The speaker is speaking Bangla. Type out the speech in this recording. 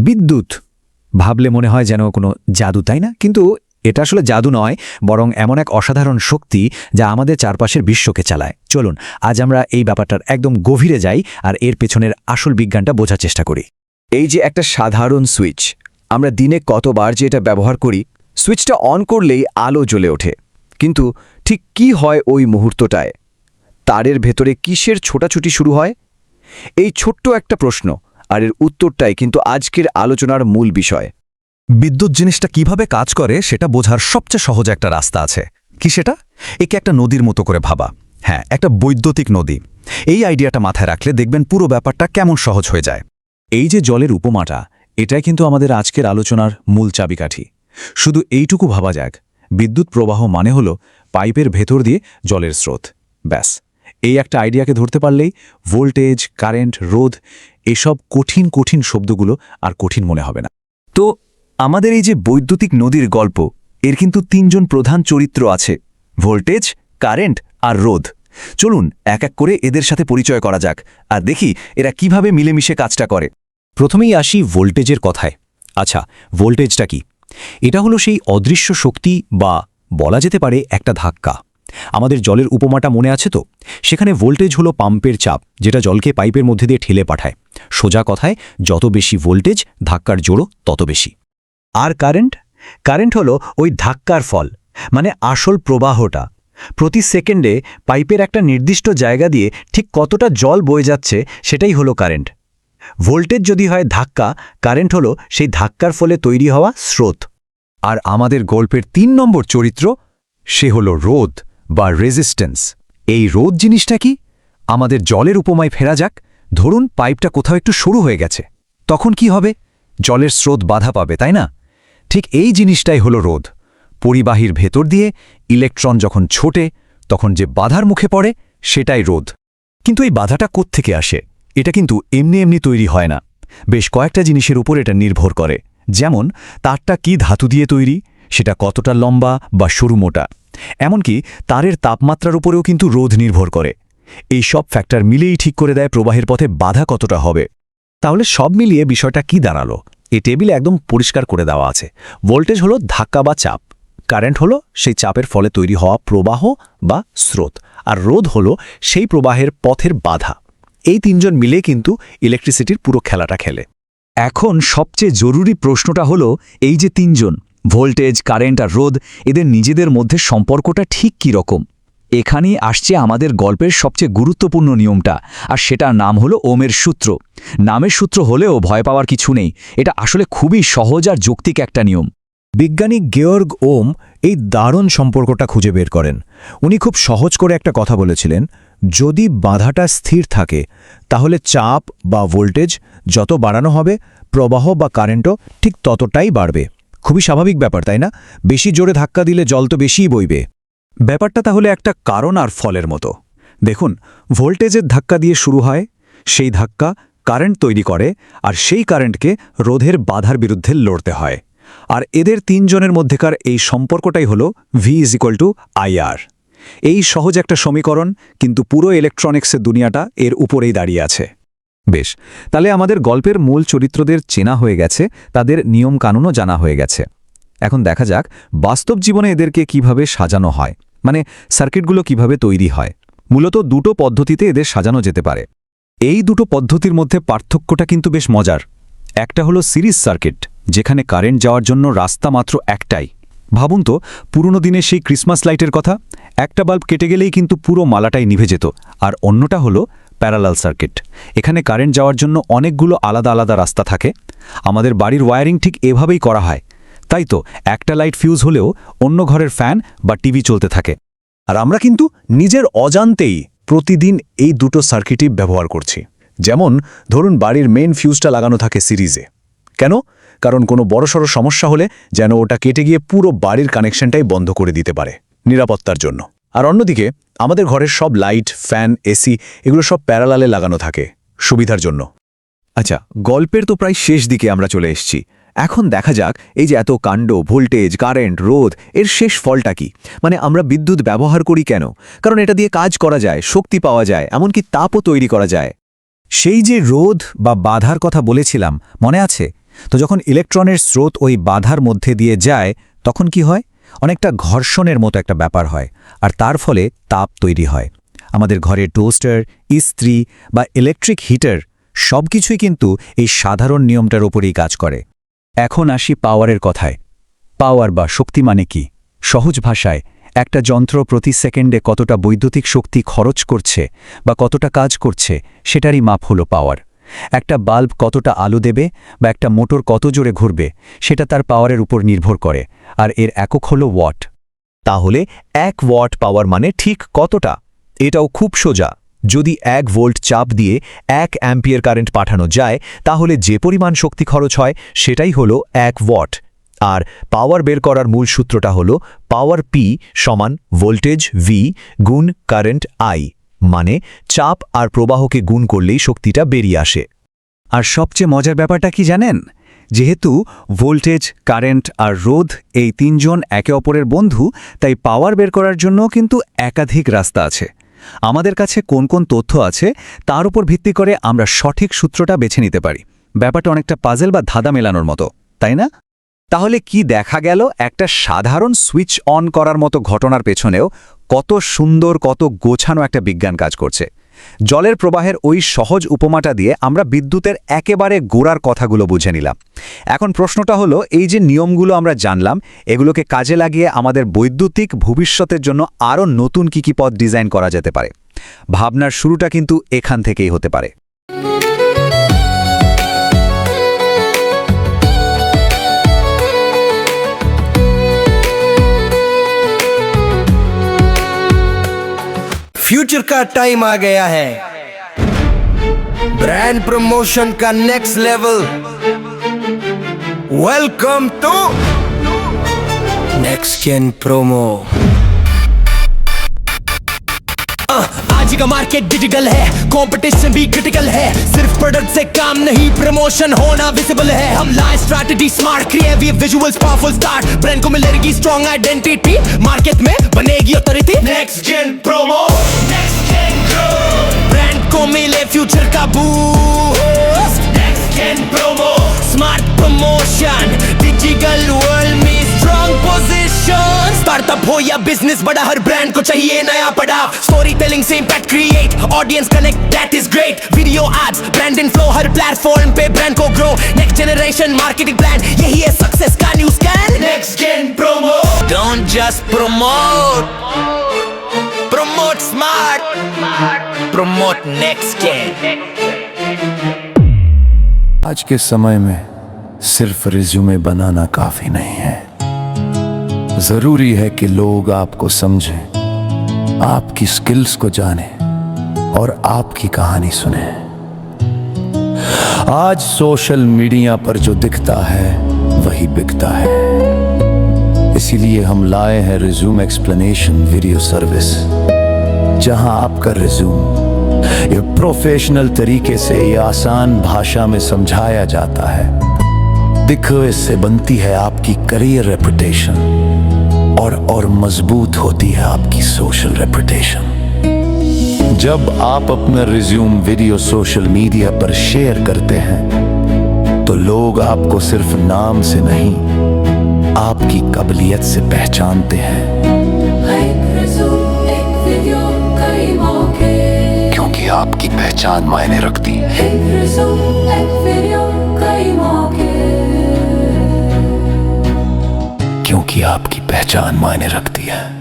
বিদ্যুৎ ভাবলে মনে হয় যেন কোনো জাদু, তাই না? কিন্তু এটা আসলে জাদু নয়, বরং এমন এক অসাধারণ শক্তি যা আমাদের চারপাশের বিশ্বকে চালায়। চলুন আজ আমরা এই ব্যাপারটার একদম গভীরে যাই আর এর পেছনের আসল বিজ্ঞানটা বোঝার চেষ্টা করি। এই যে একটা সাধারণ সুইচ, আমরা দিনে কতবার যে এটা ব্যবহার করি, সুইচটা অন করলেই আলো জ্বলে ওঠে। কিন্তু ঠিক কি হয় ওই মুহূর্তটায়? তারের ভেতরে কিসের ছোটাছুটি শুরু হয়? এই ছোট্ট একটা প্রশ্ন, আর এর উত্তরটাই কিন্তু আজকের আলোচনার মূল বিষয়। বিদ্যুৎ জিনিসটা কিভাবে কাজ করে সেটা বোঝার সবচেয়ে সহজ একটা রাস্তা আছে। কি সেটা? একে একটা নদীর মতো করে ভাবা। হ্যাঁ, একটা বৈদ্যুতিক নদী। এই আইডিয়াটা মাথায় রাখলে দেখবেন পুরো ব্যাপারটা কেমন সহজ হয়ে যায়। এই যে জলের উপমাটা, এটাই কিন্তু আমাদের আজকের আলোচনার মূল চাবিকাঠি। শুধু এইটুকু ভাবা যাক, বিদ্যুৎ প্রবাহ মানে হলো পাইপের ভেতর দিয়ে জলের স্রোত। ব্যাস, এই একটা আইডিয়াকে ধরতে পারলেই ভোল্টেজ, কারেন্ট, রোধ এসব কঠিন কঠিন শব্দগুলো আর কঠিন মনে হবে না। তো আমাদের এই যে বৈদ্যুতিক নদীর গল্প, এর কিন্তু তিনজন প্রধান চরিত্র আছে: ভোল্টেজ, কারেন্ট আর রোধ। চলুন এক এক করে এদের সাথে পরিচয় করা যাক আর দেখি এরা কিভাবে মিলেমিশে কাজটা করে। প্রথমেই আসি ভোল্টেজের কথায়। আচ্ছা, ভোল্টেজটা কি? এটা হলো সেই অদৃশ্য শক্তি, বা বলা যেতে পারে একটা ধাক্কা। আমাদের জলের উপমাটা মনে আছে তো? সেখানে ভোল্টেজ হলো পাম্পের চাপ, যেটা জলকে পাইপের মধ্যে দিয়ে ঠেলে পাঠায়। সোজা কথায়, যত বেশি ভোল্টেজ, ধাক্কার জোরও তত বেশি। আর কারেন্ট? কারেন্ট হলো ওই ধাক্কার ফল, মানে আসল প্রবাহটা। প্রতি সেকেন্ডে পাইপের একটা নির্দিষ্ট জায়গা দিয়ে ঠিক কতটা জল বয়ে যাচ্ছে, সেটাই হলো কারেন্ট। ভোল্টেজ যদি হয় ধাক্কা, কারেন্ট হলো সেই ধাক্কার ফলে তৈরি হওয়া স্রোত। আর আমাদের গল্পের ৩ নম্বর চরিত্র, সে হলো রোধ বা রেজিস্ট্যান্স। এই রোধ জিনিসটা কি? আমাদের জলের উপমায় ফেরা যাক। ধরুন পাইপটা কোথাও একটু সরু হয়ে গেছে, তখন কি হবে? জলের স্রোত বাধা পাবে, তাই না? ঠিক এই জিনিসটাই হলো রোধ। পরিবাহীর ভেতর দিয়ে ইলেকট্রন যখন ছোটে, তখন যে বাধার মুখে পড়ে, সেটাই রোধ। কিন্তু এই বাধাটা কোত্থেকে আসে? এটা কিন্তু এমনি এমনি তৈরি হয় না। বেশ কয়েকটা জিনিসের উপর এটা নির্ভর করে। যেমন তারটা কি ধাতু দিয়ে তৈরি, সেটা কতটা লম্বা বা সরু মোটা, এমনকি তারের তাপমাত্রার উপরেও কিন্তু রোধ নির্ভর করে। এই সব ফ্যাক্টর মিলেই ঠিক করে দেয় প্রবাহের পথে বাধা কতটা হবে। তাহলে সব মিলিয়ে বিষয়টা কি দাঁড়ালো? এই টেবিলে একদম পরিষ্কার করে দেওয়া আছে। ভোল্টেজ হলো ধাক্কা বা চাপ, কারেন্ট হলো সেই চাপের ফলে তৈরি হওয়া প্রবাহ বা স্রোত, আর রোধ হলো সেই প্রবাহের পথের বাধা। এই তিনজন মিলে কিন্তু ইলেকট্রিসিটির পুরো খেলাটা খেলে। এখন সবচেয়ে জরুরি প্রশ্নটা হলো, এই যে তিনজন, ভোল্টেজ, কারেন্ট আর রোধ, এদের নিজেদের মধ্যে সম্পর্কটা ঠিক কী রকম? এখানেই আসছে আমাদের গল্পের সবচেয়ে গুরুত্বপূর্ণ নিয়মটা, আর সেটার নাম হলো ওমের সূত্র। নামের সূত্র হলেও ভয় পাওয়ার কিছু নেই, এটা আসলে খুবই সহজ আর যৌক্তিক একটা নিয়ম। বিজ্ঞানী গেওর্গ ওম এই দারুণ সম্পর্কটা খুঁজে বের করেন। উনি খুব সহজ করে একটা কথা বলেছিলেন, যদি বাধাটা স্থির থাকে তাহলে চাপ বা ভোল্টেজ যত বাড়ানো হবে, প্রবাহ বা কারেন্টও ঠিক ততটাই বাড়বে। খুবই স্বাভাবিক ব্যাপার, তাই না? বেশি জোরে ধাক্কা দিলে জল তো বেশিই বইবে। ব্যাপারটা তাহলে একটা কারণ আর ফলের মতো। দেখুন, ভোল্টেজের ধাক্কা দিয়ে শুরু হয়, সেই ধাক্কা কারেন্ট তৈরি করে, আর সেই কারেন্টকে রোধের বাধার বিরুদ্ধে লড়তে হয়। আর এদের তিনজনের মধ্যেকার এই সম্পর্কটাই হলো V=IR। এই সহজ একটা সমীকরণ, কিন্তু পুরো ইলেকট্রনিক্সের দুনিয়াটা এর উপরেই দাঁড়িয়ে আছে। বেশ, তাহলে আমাদের গল্পের মূল চরিত্রদের চেনা হয়ে গেছে, তাদের নিয়মকানুনও জানা হয়ে গেছে। এখন দেখা যাক বাস্তব জীবনে এদেরকে কিভাবে সাজানো হয়, মানে সার্কিটগুলো কিভাবে তৈরি হয়। মূলত দুটো পদ্ধতিতে এদের সাজানো যেতে পারে। এই দুটো পদ্ধতির মধ্যে পার্থক্যটা কিন্তু বেশ মজার। একটা হলো সিরিজ সার্কিট, যেখানে কারেন্ট যাওয়ার জন্য রাস্তা মাত্র একটাই। ভাবুন তো পুরনো দিনে সেই ক্রিসমাস লাইটের কথা, একটা বাল্ব কেটে গেলেই কিন্তু পুরো মালাটাই নিভে যেত। আর অন্যটা হলো প্যারালাল সার্কিট, এখানে কারেন্ট যাওয়ার জন্য অনেকগুলো আলাদা আলাদা রাস্তা থাকে। আমাদের বাড়ির ওয়্যারিং ঠিক এভাবেই করা হয়। তাই তো একটা লাইট ফিউজ হলেও অন্য ঘরের ফ্যান বা টিভি চলতে থাকে। আর আমরা কিন্তু নিজের অজান্তেই প্রতিদিন এই দুটো সার্কিটই ব্যবহার করছি। যেমন ধরুন বাড়ির মেইন ফিউজটা লাগানো থাকে সিরিজে। কেন? কারণ কোনো বড়সড় সমস্যা হলে যেন ওটা কেটে গিয়ে পুরো বাড়ির কানেকশনটাই বন্ধ করে দিতে পারে, নিরাপত্তার জন্য। আর অন্যদিকে আমাদের ঘরের সব লাইট, ফ্যান, এসি এগুলো সব প্যারালালে লাগানো থাকে সুবিধার জন্য। আচ্ছা, গল্পের তো প্রায় শেষ দিকে আমরা চলে এসেছি। এখন দেখা যাক এই যে এত কাণ্ড, ভোল্টেজ, কারেন্ট, রোধ, এর শেষ ফলটা কি? মানে আমরা বিদ্যুৎ ব্যবহার করি কেন? কারণ এটা দিয়ে কাজ করা যায়, শক্তি পাওয়া যায়, এমনকি তাপও তৈরি করা যায়। সেই যে রোধ বা বাধার কথা বলেছিলাম, মনে আছে? তো যখন ইলেকট্রনের স্রোত ওই বাধার মধ্যে দিয়ে যায় তখন কি হয়? অনেকটা ঘর্ষণের মতো একটা ব্যাপার হয়, আর তার ফলে তাপ তৈরি হয়। আমাদের ঘরের টোস্টার, ইস্ত্রি বা ইলেকট্রিক হিটার সবকিছুই কিন্তু এই সাধারণ নিয়মটার ওপরেই কাজ করে। এখন আসি পাওয়ারের কথায়। পাওয়ার বা শক্তি মানে কি? সহজ ভাষায়, একটা যন্ত্র প্রতি সেকেন্ডে কতটা বৈদ্যুতিক শক্তি খরচ করছে বা কতটা কাজ করছে সেটারই মাপ হলো পাওয়ার। একটা বাল্ব কতটা আলো দেবে বা একটা মোটর কত জোরে ঘুরবে সেটা তার পাওয়ারের উপর নির্ভর করে, আর এর একক হলো ওয়াট। তাহলে 1 ওয়াট পাওয়ার মানে ঠিক কতটা? এটাও খুব সোজা। যদি 1 ভোল্ট চাপ দিয়ে 1 অ্যাম্পিয়ার কারেন্ট পাঠানো যায়, তাহলে যে পরিমাণ শক্তি খরচ হয় সেটাই হলো 1 ওয়াট। আর পাওয়ার বের করার মূল সূত্রটা হলো পাওয়ার পি সমান ভোল্টেজ ভি গুণ কারেন্ট আই, মানে চাপ আর প্রবাহকে গুণ করলেই শক্তিটা বেরিয়ে আসে। আর সবচেয়ে মজার ব্যাপারটা কি জানেন? যেহেতু ভোল্টেজ, কারেন্ট আর রোধ এই তিনজন একে অপরের বন্ধু, তাই পাওয়ার বের করার জন্য কিন্তু একাধিক রাস্তা আছে। আমাদের কাছে কোন কোন তথ্য আছে তার উপর ভিত্তি করে আমরা সঠিক সূত্রটা বেছে নিতে পারি। ব্যাপারটা অনেকটা পাজেল বা ধাঁধা মেলানোর মতো, তাই না? তাহলে কি দেখা গেল? একটা সাধারণ সুইচ অন করার মতো ঘটনার পেছনেও কত সুন্দর, কত গোছানো একটা বিজ্ঞান কাজ করছে। জলের প্রবাহের ওই সহজ উপমাটা দিয়ে আমরা বিদ্যুতের একেবারে গোড়ার কথাগুলো বুঝে নিলাম। এখন প্রশ্নটা হলো, এই যে নিয়মগুলো আমরা জানলাম, এগুলোকে কাজে লাগিয়ে আমাদের বৈদ্যুতিক ভবিষ্যতের জন্য আরও নতুন কি পথ ডিজাইন করা যেতে পারে? ভাবনার শুরুটা কিন্তু এখান থেকেই হতে পারে। फ्यूचर का टाइम आ गया है, ब्रांड प्रमोशन का next level. Welcome to next gen promo. आज का मार्केट डिजिटल है, कंपटीशन भी क्रिटिकल है। सिर्फ प्रोडक्ट से काम नहीं, प्रमोशन होना विजिबल है। हम लाए strategy smart, creative visuals, powerful start. Brand को मिलेगी स्ट्रॉन्ग आइडेंटिटी, मार्केट में बनेगी authority. Next gen promo, next gen grow, brand को मिले फ्यूचर का boost. Next gen promo, smart promotion, digital world में स्ट्रॉन्ग पोजीशन। स्टार्टअप हो या बिजनेस बड़ा, हर ब्रांड को चाहिए नया पड़ाव। स्टोरी टेलिंग से impact create, audience connect, that is great. Video ads, brand inflow, हर प्लेटफॉर्म पे ब्रांड को grow. Next generation marketing plan, यही है सक्सेस का new scan. Next gen promo, don't just promote, promote smart, promote next gen. आज के समय में सिर्फ रिज्यूमे बनाना काफी नहीं है, जरूरी है कि लोग आपको समझें, आपकी स्किल्स को जानें और आपकी कहानी सुने। आज सोशल मीडिया पर जो दिखता है वही बिकता है, इसीलिए हम लाए हैं रिज्यूम एक्सप्लेनेशन वीडियो सर्विस, जहां आपका रिज्यूम ये प्रोफेशनल तरीके से ये आसान भाषा में समझाया जाता है। दिखो, इससे बनती है आपकी करियर रेपुटेशन और मजबूत होती है आपकी सोशल रेपुटेशन। जब आप अपना रिज्यूम वीडियो सोशल मीडिया पर शेयर करते हैं तो लोग आपको सिर्फ नाम से नहीं, आपकी काबिलियत से पहचानते हैं। क्योंकि आपकी पहचान मायने रखती है। क्योंकि आपकी पहचान मायने रखती है।